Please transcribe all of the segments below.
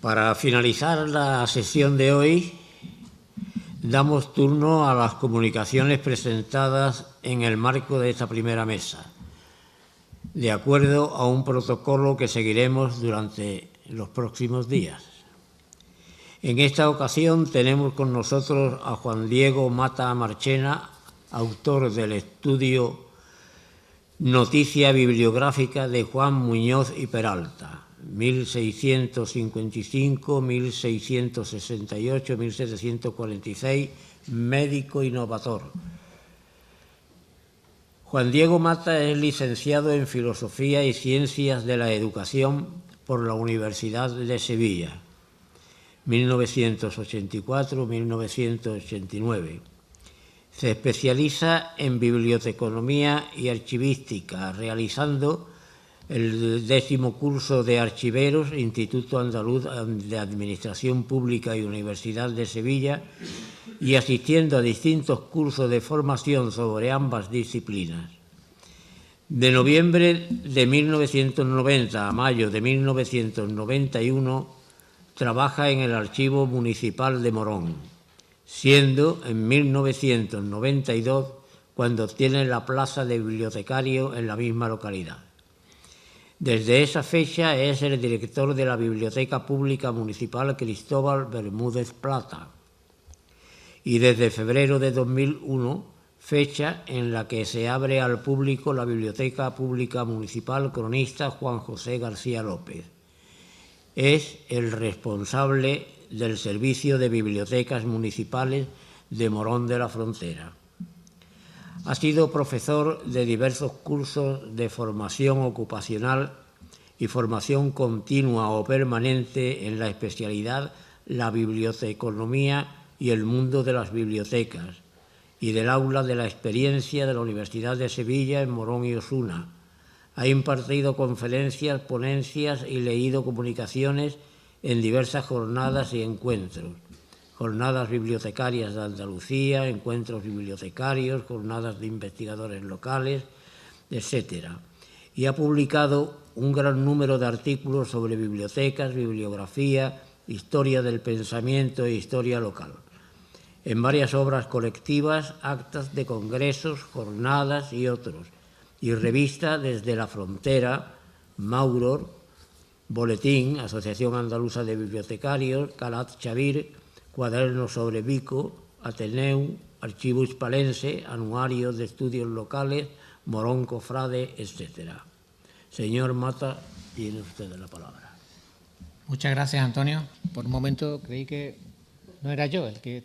Para finalizar la sesión de hoy, damos turno a las comunicaciones presentadas en el marco de esta primera mesa, de acuerdo a un protocolo que seguiremos durante los próximos días. En esta ocasión tenemos con nosotros a Juan Diego Mata Marchena, autor del estudio Noticia bibliográfica de Juan Muñoz y Peralta, 1655, 1668, 1746, médico innovador. Juan Diego Mata es licenciado en Filosofía y Ciencias de la Educación por la Universidad de Sevilla, 1984-1989. Se especializa en biblioteconomía y archivística, realizando el 10º curso de archiveros, Instituto Andaluz de Administración Pública y Universidad de Sevilla, y asistiendo a distintos cursos de formación sobre ambas disciplinas. De noviembre de 1990 a mayo de 1991, trabaja en el Archivo Municipal de Morón, siendo en 1992 cuando obtiene la plaza de bibliotecario en la misma localidad. Desde esa fecha es el director de la Biblioteca Pública Municipal Cristóbal Bermúdez Plata y desde febrero de 2001, fecha en la que se abre al público la Biblioteca Pública Municipal Cronista Juan José García López. Es el responsable del Servicio de Bibliotecas Municipales de Morón de la Frontera. Ha sido profesor de diversos cursos de formación ocupacional y formación continua o permanente en la especialidad la biblioteconomía y el mundo de las bibliotecas y del aula de la experiencia de la Universidad de Sevilla en Morón y Osuna. Ha impartido conferencias, ponencias y leído comunicaciones en diversas jornadas y encuentros. Jornadas bibliotecarias de Andalucía, encuentros bibliotecarios, jornadas de investigadores locales, etc. Y ha publicado un gran número de artículos sobre bibliotecas, bibliografía, historia del pensamiento e historia local. En varias obras colectivas, actas de congresos, jornadas y otros. Y revista Desde la Frontera, Mauror, Boletín, Asociación Andaluza de Bibliotecarios, Calat Chavir, Cuadernos sobre Vico, Ateneu, Archivo Hispalense, Anuario de Estudios Locales, Morón Cofrade, etc. Señor Mata, tiene usted la palabra. Muchas gracias, Antonio. Por un momento creí que no era yo el que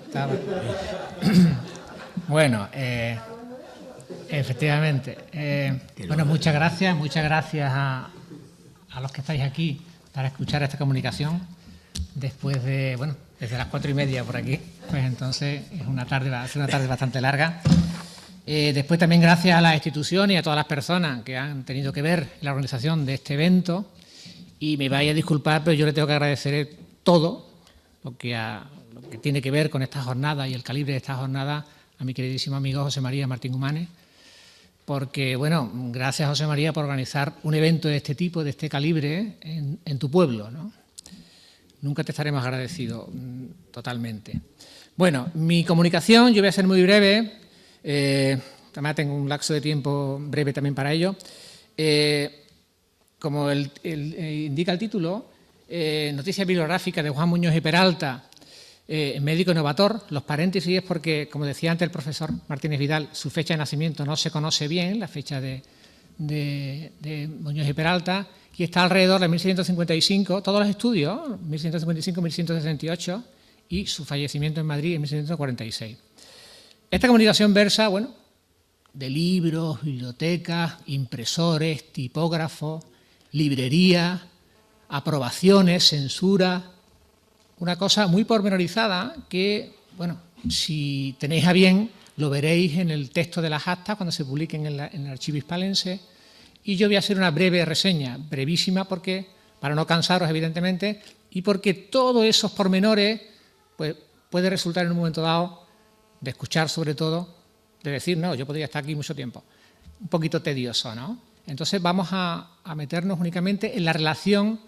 estaba. Bueno, efectivamente. Bueno, muchas gracias a los que estáis aquí para escuchar esta comunicación. Después de, bueno, desde las 4:30 por aquí, pues entonces es una tarde, va a ser una tarde bastante larga. Después también gracias a las instituciones y a todas las personas que han tenido que ver en la organización de este evento. Y me vaya a disculpar, pero yo le tengo que agradecer todo lo que tiene que ver con esta jornada y el calibre de esta jornada a mi queridísimo amigo José María Martín Humanes, porque, bueno, gracias José María por organizar un evento de este tipo, de este calibre, en tu pueblo, ¿no? Nunca te estaré más agradecido, totalmente. Bueno, mi comunicación, yo voy a ser muy breve, también tengo un lapso de tiempo breve también para ello. Como indica el título, Noticia bibliográfica de Juan Muñoz y Peralta, médico innovador. Los paréntesis es porque, como decía antes el profesor Martínez Vidal, su fecha de nacimiento no se conoce bien, la fecha de Muñoz y Peralta, y está alrededor de 1655, todos los estudios, 1655-1668, y su fallecimiento en Madrid en 1646. Esta comunicación versa, bueno, de libros, bibliotecas, impresores, tipógrafos, librería, aprobaciones, censura, una cosa muy pormenorizada que, bueno, si tenéis a bien, lo veréis en el texto de las actas cuando se publiquen en el Archivo Hispalense. Y yo voy a hacer una breve reseña, brevísima, porque para no cansaros, evidentemente, y porque todos esos pormenores pues, puede resultar en un momento dado, de escuchar sobre todo, de decir, no, yo podría estar aquí mucho tiempo, un poquito tedioso, ¿no? Entonces vamos a meternos únicamente en la relación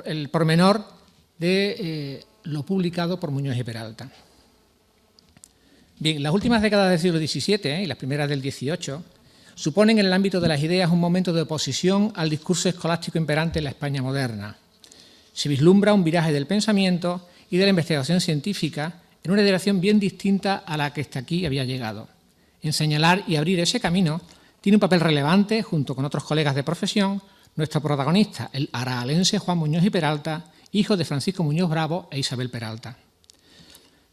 el pormenor de lo publicado por Muñoz y Peralta. Bien, las últimas décadas del siglo XVII y las primeras del XVIII suponen en el ámbito de las ideas un momento de oposición al discurso escolástico imperante en la España moderna. Se vislumbra un viraje del pensamiento y de la investigación científica en una dirección bien distinta a la que hasta aquí había llegado. En señalar y abrir ese camino tiene un papel relevante, junto con otros colegas de profesión, nuestro protagonista, el arahalense Juan Muñoz y Peralta, hijo de Francisco Muñoz Bravo e Isabel Peralta.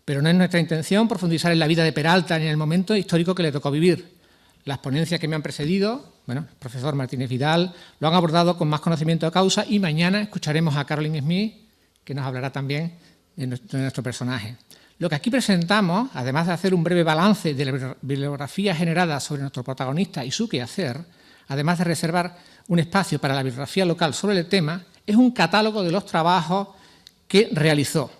Pero no es nuestra intención profundizar en la vida de Peralta ni en el momento histórico que le tocó vivir. Las ponencias que me han precedido, el profesor Martínez Vidal, lo han abordado con más conocimiento de causa y mañana escucharemos a Caroline Smith, que nos hablará también de nuestro personaje. Lo que aquí presentamos, además de hacer un breve balance de la bibliografía generada sobre nuestro protagonista y su quehacer, además de reservar un espacio para la bibliografía local sobre el tema, es un catálogo de los trabajos que realizó.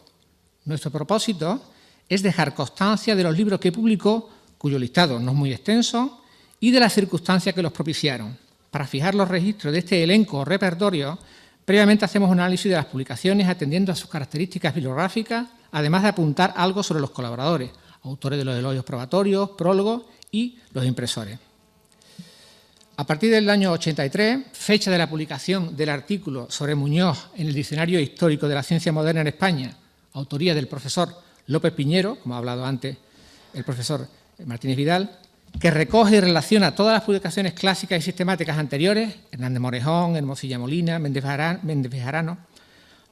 Nuestro propósito es dejar constancia de los libros que publicó, cuyo listado no es muy extenso, y de las circunstancias que los propiciaron. Para fijar los registros de este elenco o repertorio, previamente hacemos un análisis de las publicaciones atendiendo a sus características bibliográficas, además de apuntar algo sobre los colaboradores, autores de los elogios probatorios, prólogos y los impresores. A partir del año 83, fecha de la publicación del artículo sobre Muñoz en el Diccionario Histórico de la Ciencia Moderna en España, autoría del profesor López Piñero, como ha hablado antes el profesor Martínez Vidal, que recoge y relaciona todas las publicaciones clásicas y sistemáticas anteriores, Hernández Morejón, Hermosilla Molina, Méndez Bejarano,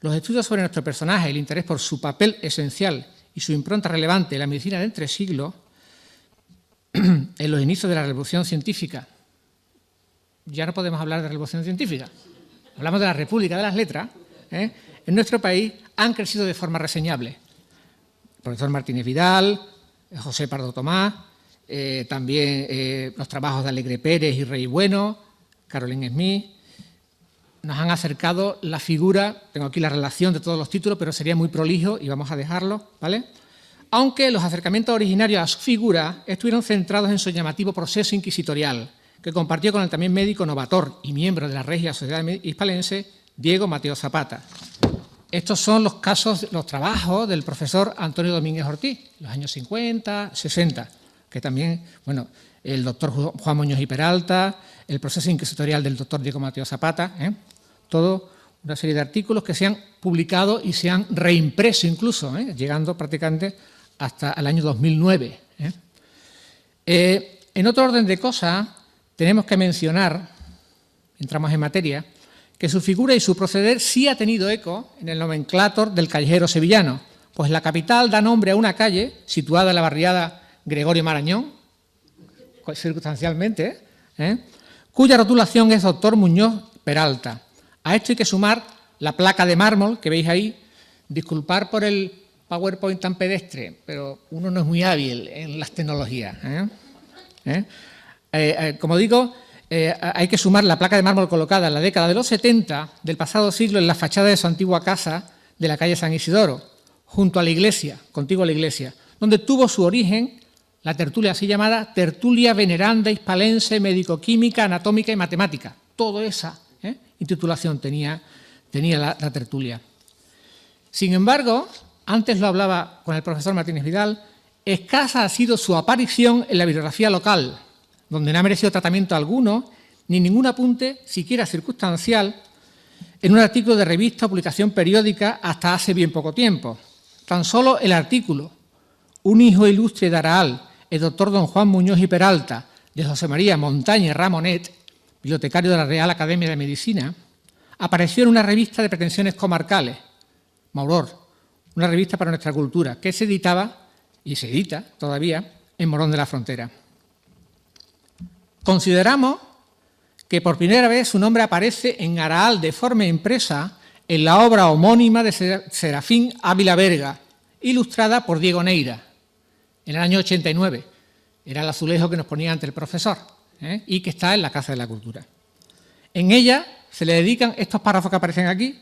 los estudios sobre nuestro personaje, el interés por su papel esencial y su impronta relevante en la medicina de entre siglos, en los inicios de la Revolución Científica. Ya no podemos hablar de Revolución Científica, hablamos de la República de las Letras, en nuestro país han crecido de forma reseñable. El profesor Martínez Vidal, José Pardo Tomás, también los trabajos de Alegre Pérez y Rey Bueno, Caroline Smith, nos han acercado la figura, tengo aquí la relación de todos los títulos, pero sería muy prolijo y vamos a dejarlo, ¿vale? Aunque los acercamientos originarios a su figura estuvieron centrados en su llamativo proceso inquisitorial, que compartió con el también médico novator y miembro de la Regia Sociedad Hispalense, Diego Mateo Zapata. Estos son los casos, los trabajos del profesor Antonio Domínguez Ortiz, los años 50, 60, que también, el doctor Juan Muñoz y Peralta, el proceso inquisitorial del doctor Diego Mateo Zapata, todo una serie de artículos que se han publicado y se han reimpreso incluso, llegando prácticamente hasta el año 2009. En otro orden de cosas, tenemos que mencionar, entramos en materia, que su figura y su proceder sí ha tenido eco en el nomenclátor del callejero sevillano, pues la capital da nombre a una calle situada en la barriada Gregorio Marañón, circunstancialmente, cuya rotulación es doctor Muñoz Peralta. A esto hay que sumar la placa de mármol que veis ahí. Disculpar por el PowerPoint tan pedestre, pero uno no es muy hábil en las tecnologías. Como digo, hay que sumar la placa de mármol colocada en la década de los 70 del pasado siglo en la fachada de su antigua casa de la calle San Isidoro, junto a la iglesia, contigua a la iglesia, donde tuvo su origen la tertulia así llamada Tertulia Veneranda Hispalense Médico-Química, Anatómica y Matemática. Toda esa intitulación tenía la tertulia. Sin embargo, antes lo hablaba con el profesor Martínez Vidal, escasa ha sido su aparición en la bibliografía local, donde no ha merecido tratamiento alguno, ni ningún apunte, siquiera circunstancial, en un artículo de revista o publicación periódica hasta hace bien poco tiempo. Tan solo el artículo Un hijo ilustre de Araal, el doctor don Juan Muñoz y Peralta, de José María Montañez Ramonet, bibliotecario de la Real Academia de Medicina, apareció en una revista de pretensiones comarcales, Mauror, una revista para nuestra cultura, que se editaba, y se edita todavía, en Morón de la Frontera. Consideramos que por primera vez su nombre aparece en Araal de forma impresa en la obra homónima de Serafín Ávila Berga, ilustrada por Diego Neira, en el año 89. Era el azulejo que nos ponía ante el profesor y que está en la Casa de la Cultura. En ella se le dedican estos párrafos que aparecen aquí,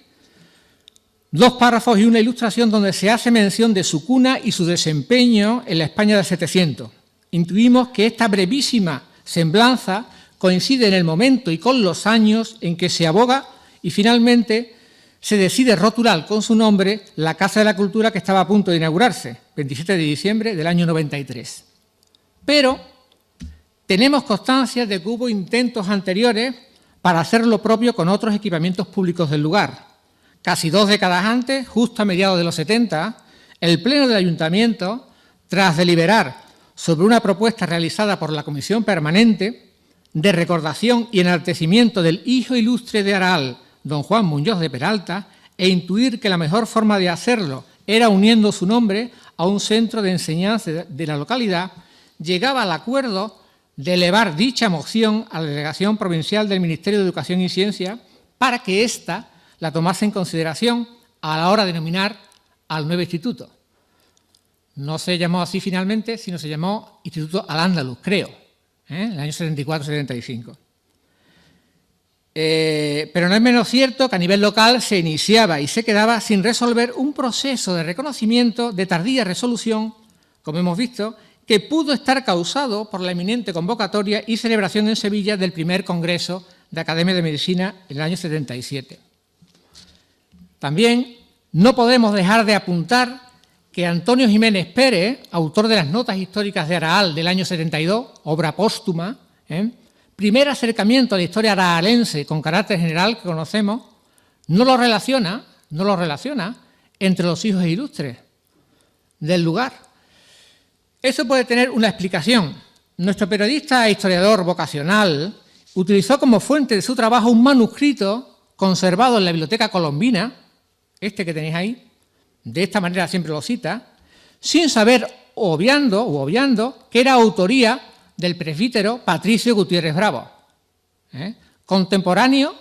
2 párrafos y una ilustración donde se hace mención de su cuna y su desempeño en la España del 700. Intuimos que esta brevísima semblanza coincide en el momento y con los años en que se aboga y finalmente se decide rotular con su nombre la Casa de la Cultura que estaba a punto de inaugurarse, 27 de diciembre del año 93. Pero tenemos constancia de que hubo intentos anteriores para hacer lo propio con otros equipamientos públicos del lugar. Casi 2 décadas antes, justo a mediados de los 70, el Pleno del Ayuntamiento, tras deliberar sobre una propuesta realizada por la Comisión Permanente de recordación y enaltecimiento del hijo ilustre de Araal, don Juan Muñoz de Peralta, e intuir que la mejor forma de hacerlo era uniendo su nombre a un centro de enseñanza de la localidad, llegaba al acuerdo de elevar dicha moción a la Delegación Provincial del Ministerio de Educación y Ciencia para que ésta la tomase en consideración a la hora de nominar al nuevo instituto. No se llamó así finalmente, sino se llamó Instituto Al-Ándalus, creo, en el año 74-75. Pero no es menos cierto que a nivel local se iniciaba y se quedaba sin resolver un proceso de reconocimiento de tardía resolución, como hemos visto, que pudo estar causado por la inminente convocatoria y celebración en Sevilla del primer Congreso de Academia de Medicina en el año 77. También no podemos dejar de apuntar que Antonio Jiménez Pérez, autor de las Notas Históricas de Araal del año 72, obra póstuma, primer acercamiento a la historia araalense con carácter general que conocemos, no lo relaciona entre los hijos ilustres del lugar. Eso puede tener una explicación. Nuestro periodista e historiador vocacional utilizó como fuente de su trabajo un manuscrito conservado en la Biblioteca Colombina, este que tenéis ahí, de esta manera siempre lo cita, sin saber, obviando que era autoría del presbítero Patricio Gutiérrez Bravo, contemporáneo,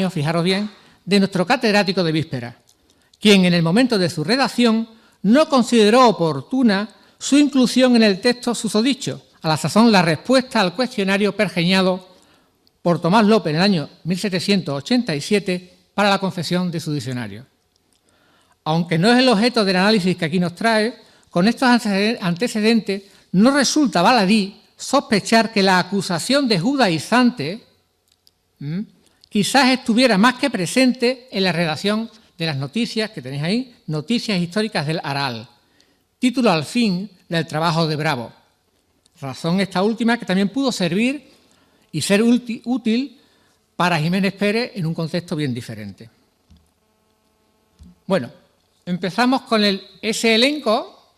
fijaros bien, de nuestro catedrático de víspera, quien en el momento de su redacción no consideró oportuna su inclusión en el texto susodicho, a la sazón la respuesta al cuestionario pergeñado por Tomás López en el año 1787 para la confección de su diccionario. Aunque no es el objeto del análisis que aquí nos trae, con estos antecedentes no resulta baladí sospechar que la acusación de judaizante quizás estuviera más que presente en la redacción de las noticias que tenéis ahí, Noticias Históricas del Araal, título al fin del trabajo de Bravo. Razón esta última que también pudo servir y ser útil para Jiménez Pérez en un contexto bien diferente. Bueno, empezamos con ese elenco,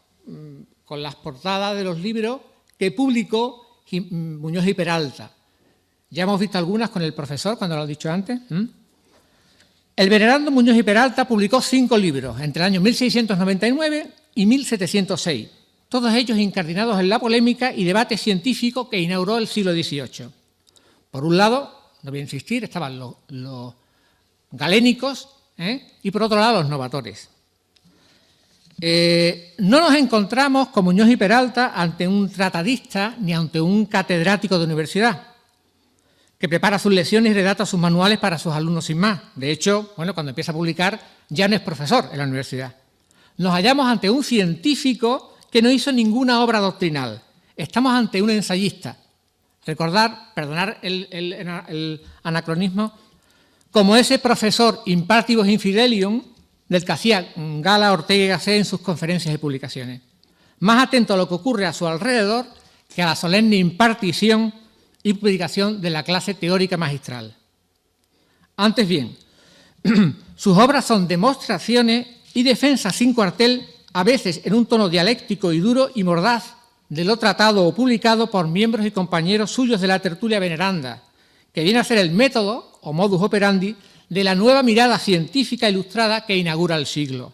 con las portadas de los libros que publicó Muñoz y Peralta. Ya hemos visto algunas con el profesor, cuando lo he dicho antes. El venerando Muñoz y Peralta publicó 5 libros entre el año 1699 y 1706, todos ellos incardinados en la polémica y debate científico que inauguró el siglo XVIII. Por un lado, no voy a insistir, estaban los galénicos y por otro lado los novatores. No nos encontramos con Muñoz y Peralta ante un tratadista ni ante un catedrático de universidad que prepara sus lecciones y redacta sus manuales para sus alumnos sin más. De hecho, bueno, cuando empieza a publicar ya no es profesor en la universidad. Nos hallamos ante un científico que no hizo ninguna obra doctrinal. Estamos ante un ensayista. Perdonar el anacronismo, como ese profesor impartibus infidelium del que hacía gala Ortega y Gasset en sus conferencias y publicaciones. Más atento a lo que ocurre a su alrededor que a la solemne impartición y publicación de la clase teórica magistral. Antes bien, sus obras son demostraciones y defensas sin cuartel, a veces en un tono dialéctico y duro y mordaz, de lo tratado o publicado por miembros y compañeros suyos de la tertulia veneranda, que viene a ser el método o modus operandi de la nueva mirada científica ilustrada que inaugura el siglo,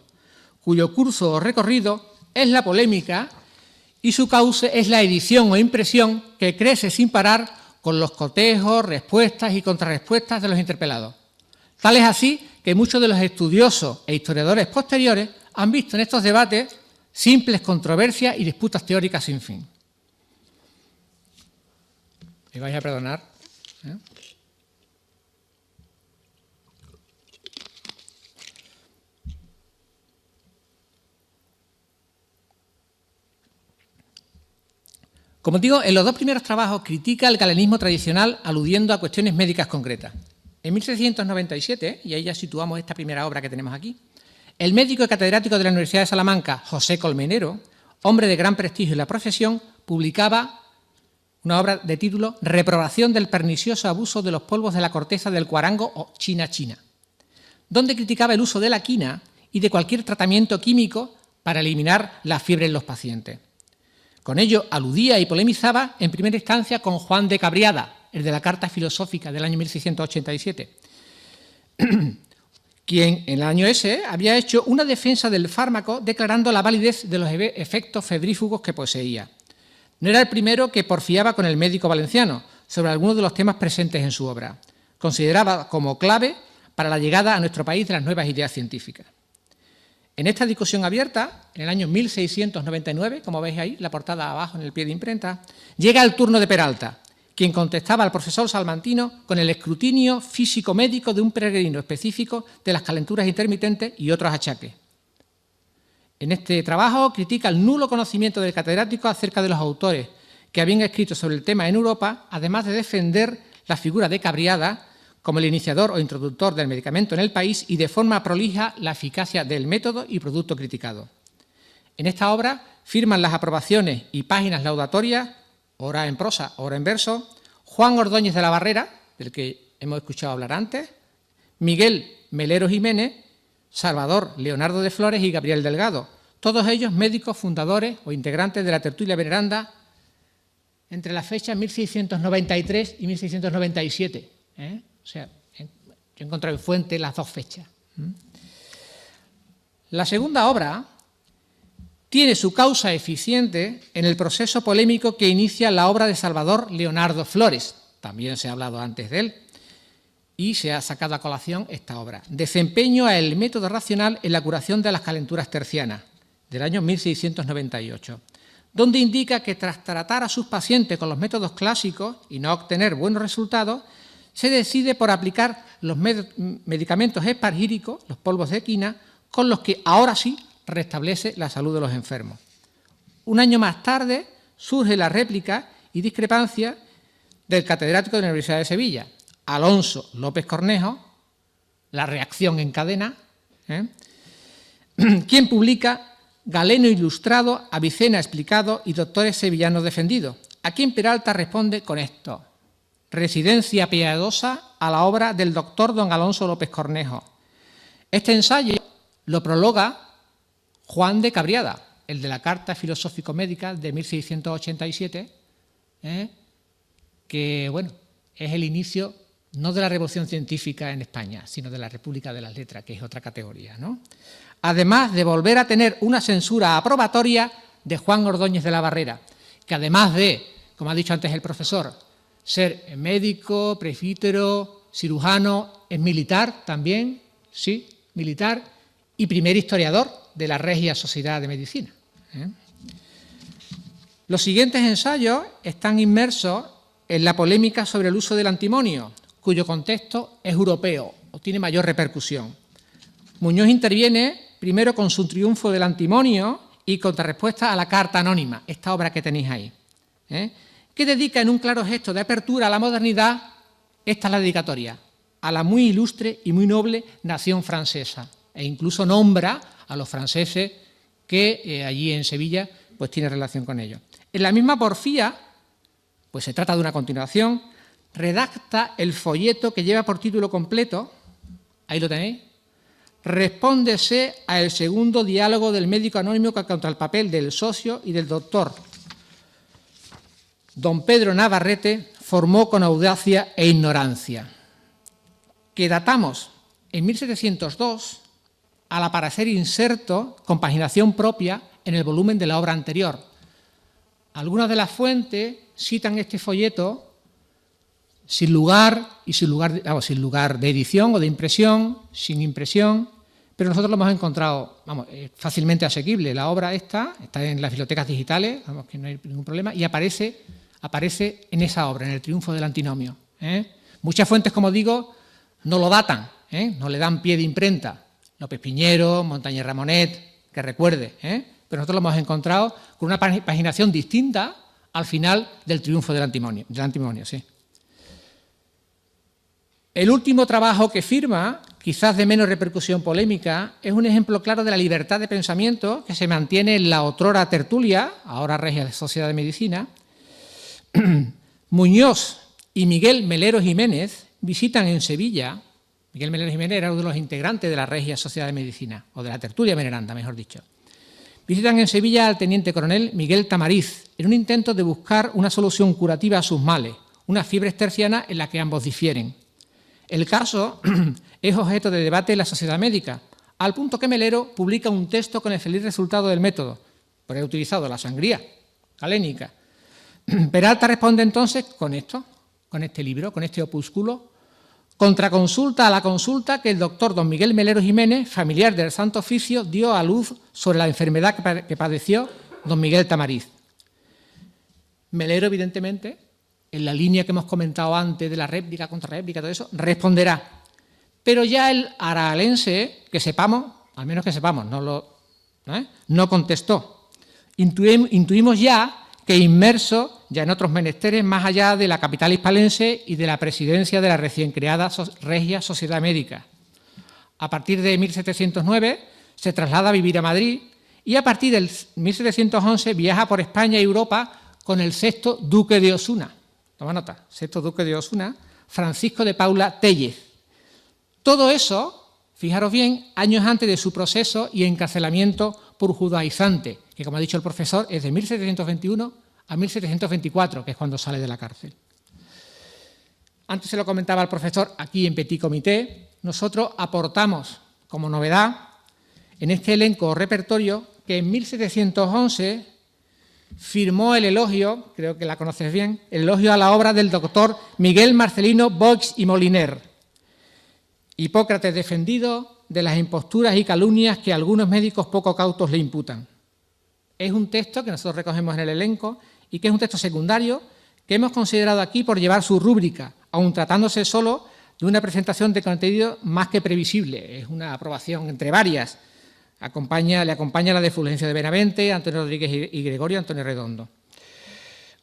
cuyo curso o recorrido es la polémica y su cauce es la edición o impresión que crece sin parar con los cotejos, respuestas y contrarrespuestas de los interpelados. Tal es así que muchos de los estudiosos e historiadores posteriores han visto en estos debates simples controversias y disputas teóricas sin fin. Me vais a perdonar. Como digo, en los 2 primeros trabajos critica el galenismo tradicional aludiendo a cuestiones médicas concretas. En 1697, y ahí ya situamos esta primera obra que tenemos aquí, el médico y catedrático de la Universidad de Salamanca, José Colmenero, hombre de gran prestigio en la profesión, publicaba una obra de título Reprobación del pernicioso abuso de los polvos de la corteza del cuarango o china china, donde criticaba el uso de la quina y de cualquier tratamiento químico para eliminar la fiebre en los pacientes. Con ello aludía y polemizaba en primera instancia con Juan de Cabriada, el de la Carta Filosófica del año 1687, quien en el año ese había hecho una defensa del fármaco declarando la validez de los efectos febrífugos que poseía. No era el primero que porfiaba con el médico valenciano sobre algunos de los temas presentes en su obra. Consideraba como clave para la llegada a nuestro país de las nuevas ideas científicas. En esta discusión abierta, en el año 1699, como veis ahí, la portada abajo en el pie de imprenta, llega el turno de Peralta, quien contestaba al profesor salmantino con el escrutinio físico-médico de un peregrino específico de las calenturas intermitentes y otros achaques. En este trabajo critica el nulo conocimiento del catedrático acerca de los autores que habían escrito sobre el tema en Europa, además de defender la figura de Cabriada como el iniciador o introductor del medicamento en el país y de forma prolija la eficacia del método y producto criticado. En esta obra firman las aprobaciones y páginas laudatorias, ora en prosa, ora en verso, Juan Ordóñez de la Barrera, del que hemos escuchado hablar antes, Miguel Melero Jiménez, Salvador Leonardo de Flores y Gabriel Delgado, todos ellos médicos fundadores o integrantes de la tertulia veneranda entre las fechas 1693 y 1697. O sea, yo he encontrado en fuente las dos fechas. La segunda obra tiene su causa eficiente en el proceso polémico que inicia la obra de Salvador Leonardo Flores, también se ha hablado antes de él, y se ha sacado a colación esta obra, Desempeño al método racional en la curación de las calenturas tercianas, del año 1698, donde indica que tras tratar a sus pacientes con los métodos clásicos y no obtener buenos resultados, se decide por aplicar los medicamentos espargíricos, los polvos de quina, con los que ahora sí restablece la salud de los enfermos. Un año más tarde surge la réplica y discrepancia del catedrático de la Universidad de Sevilla, Alonso López Cornejo, La reacción en cadena, quien publica Galeno ilustrado, Avicena explicado y Doctores sevillanos defendidos, a quien Peralta responde con esto: residencia piadosa a la obra del doctor don Alonso López Cornejo. Este ensayo lo prologa Juan de Cabriada, el de la Carta Filosófico-Médica de 1687, que bueno, es el inicio no de la revolución científica en España, sino de la República de las Letras, que es otra categoría, ¿no? Además de volver a tener una censura aprobatoria de Juan Ordóñez de la Barrera, que además de, como ha dicho antes el profesor, ser médico, presbítero, cirujano, es militar también, sí, militar, y primer historiador de la Regia Sociedad de Medicina. Los siguientes ensayos están inmersos en la polémica sobre el uso del antimonio, cuyo contexto es europeo o tiene mayor repercusión. Muñoz interviene primero con su triunfo del antimonio y contrarrespuesta a la Carta Anónima, esta obra que tenéis ahí, que dedica en un claro gesto de apertura a la modernidad, esta es la dedicatoria, a la muy ilustre y muy noble nación francesa, e incluso nombra a los franceses que allí en Sevilla pues tiene relación con ellos. En la misma porfía, pues se trata de una continuación, redacta el folleto que lleva por título completo, ahí lo tenéis, Respóndese al segundo diálogo del médico anónimo contra el papel del socio y del doctor. Don Pedro Navarrete formó con audacia e ignorancia, que datamos en 1702 al aparecer inserto con paginación propia en el volumen de la obra anterior. Algunas de las fuentes citan este folleto sin lugar de edición o de impresión, sin impresión, pero nosotros lo hemos encontrado fácilmente asequible. La obra está en las bibliotecas digitales, que no hay ningún problema, y aparece en esa obra, en el triunfo del antinomio. Muchas fuentes, como digo, no lo datan, no le dan pie de imprenta. López Piñero, Montañés Ramonet, que recuerde, pero nosotros lo hemos encontrado con una paginación distinta al final del triunfo del antimonio, sí. El último trabajo que firma, quizás de menos repercusión polémica, es un ejemplo claro de la libertad de pensamiento que se mantiene en la otrora tertulia, ahora Regia Sociedad de Medicina. Muñoz y Miguel Melero Jiménez visitan en Sevilla. Miguel Melero Jiménez era uno de los integrantes de la Regia Sociedad de Medicina, o de la tertulia veneranda, mejor dicho. Visitan en Sevilla al teniente coronel Miguel Tamariz en un intento de buscar una solución curativa a sus males, una fiebre terciana en la que ambos difieren. El caso es objeto de debate en la sociedad médica, al punto que Melero publica un texto con el feliz resultado del método, por haber utilizado la sangría galénica. Peralta responde entonces con esto, con este libro, con este opúsculo, contraconsulta a la consulta que el doctor don Miguel Melero Jiménez, familiar del Santo Oficio, dio a luz sobre la enfermedad que padeció don Miguel Tamariz. Melero, evidentemente, en la línea que hemos comentado antes de la réplica, contrarréplica, todo eso, responderá. Pero ya el aralense, que sepamos, al menos que sepamos, no contestó. Intuimos ya que inmerso ya en otros menesteres más allá de la capital hispalense y de la presidencia de la recién creada Regia Sociedad Médica. A partir de 1709 se traslada a vivir a Madrid y a partir del 1711 viaja por España y Europa con el sexto duque de Osuna. Toma nota, sexto duque de Osuna, Francisco de Paula Tellez. Todo eso, fijaros bien, años antes de su proceso y encarcelamiento por judaizante, que, como ha dicho el profesor, es de 1721 a 1724, que es cuando sale de la cárcel. Antes se lo comentaba el profesor, aquí en Petit Comité, nosotros aportamos como novedad en este elenco o repertorio que en 1711 firmó el elogio, creo que la conoces bien, el elogio a la obra del doctor Miguel Marcelino Boix y Moliner. Hipócrates defendido de las imposturas y calumnias que algunos médicos poco cautos le imputan. Es un texto que nosotros recogemos en el elenco y que es un texto secundario que hemos considerado aquí por llevar su rúbrica, aun tratándose solo de una presentación de contenido más que previsible. Es una aprobación entre varias. Le acompaña la de Fulgencio de Benavente, Antonio Rodríguez y Gregorio Antonio Redondo.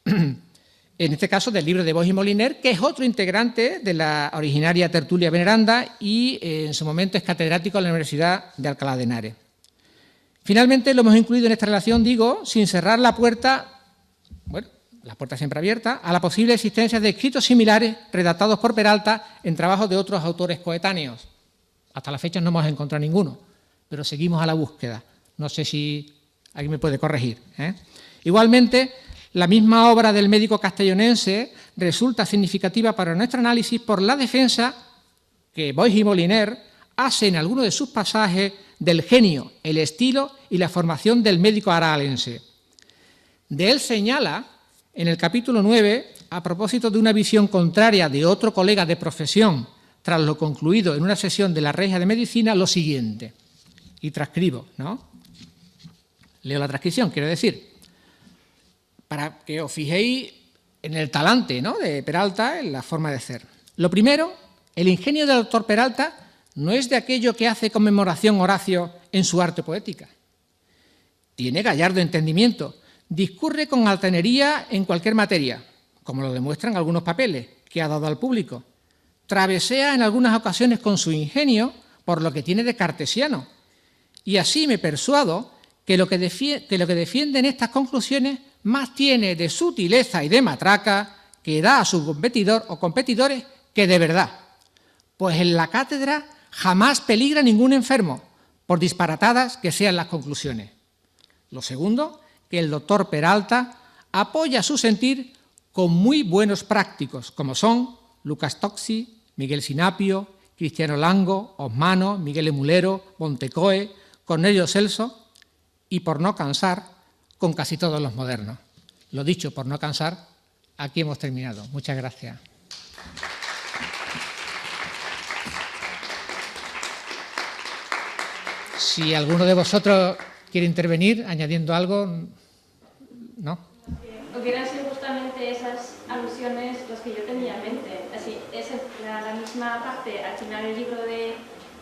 En este caso del libro de Boix y Moliner, que es otro integrante de la originaria tertulia veneranda y en su momento es catedrático en la Universidad de Alcalá de Henares. Finalmente lo hemos incluido en esta relación, digo, sin cerrar la puerta, bueno, la puerta siempre abierta, a la posible existencia de escritos similares redactados por Peralta en trabajos de otros autores coetáneos. Hasta la fecha no hemos encontrado ninguno, pero seguimos a la búsqueda. No sé si alguien me puede corregir, ¿eh? Igualmente, la misma obra del médico castellonense resulta significativa para nuestro análisis por la defensa que Boix y Moliner hace en algunos de sus pasajes del genio, el estilo y la formación del médico aralense. De él señala, en el capítulo 9, a propósito de una visión contraria de otro colega de profesión, tras lo concluido en una sesión de la Regia de Medicina, lo siguiente, y transcribo, ¿no? Leo la transcripción, quiero decir, para que os fijéis en el talante, ¿no?, de Peralta, en la forma de ser. Lo primero, el ingenio del doctor Peralta no es de aquello que hace conmemoración Horacio en su arte poética. Tiene gallardo entendimiento, discurre con altanería en cualquier materia, como lo demuestran algunos papeles que ha dado al público. Travesea en algunas ocasiones con su ingenio por lo que tiene de cartesiano. Y así me persuado que lo que defienden estas conclusiones más tiene de sutileza y de matraca que da a su competidor o competidores que de verdad. Pues en la cátedra jamás peligra ningún enfermo, por disparatadas que sean las conclusiones. Lo segundo, que el doctor Peralta apoya su sentir con muy buenos prácticos, como son Lucas Toxi, Miguel Sinapio, Cristiano Lango, Osmano, Miguel Emulero, Montecoe, Cornelio Celso, y por no cansar, con casi todos los modernos. Lo dicho, por no cansar, aquí hemos terminado. Muchas gracias. Si alguno de vosotros quiere intervenir añadiendo algo, ¿no? Hubieran sido justamente esas alusiones las que yo tenía en mente. Así, es la misma parte al final del libro de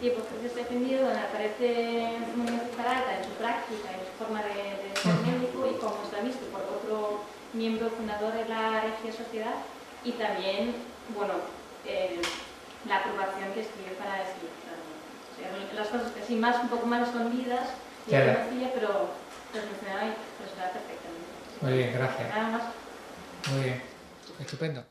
Hipócrates defendido, donde aparece Muñoz y Peralta en su práctica, en su forma de ser médico y cómo está visto por otro miembro fundador de la Regia Sociedad y también, bueno, la aprobación que escribió para escribir. O sea, las cosas que así un poco más escondidas, ya Claro. conocía, pero las mencionaba y pues perfectamente. Muy bien, gracias. Nada más. Muy bien, estupendo.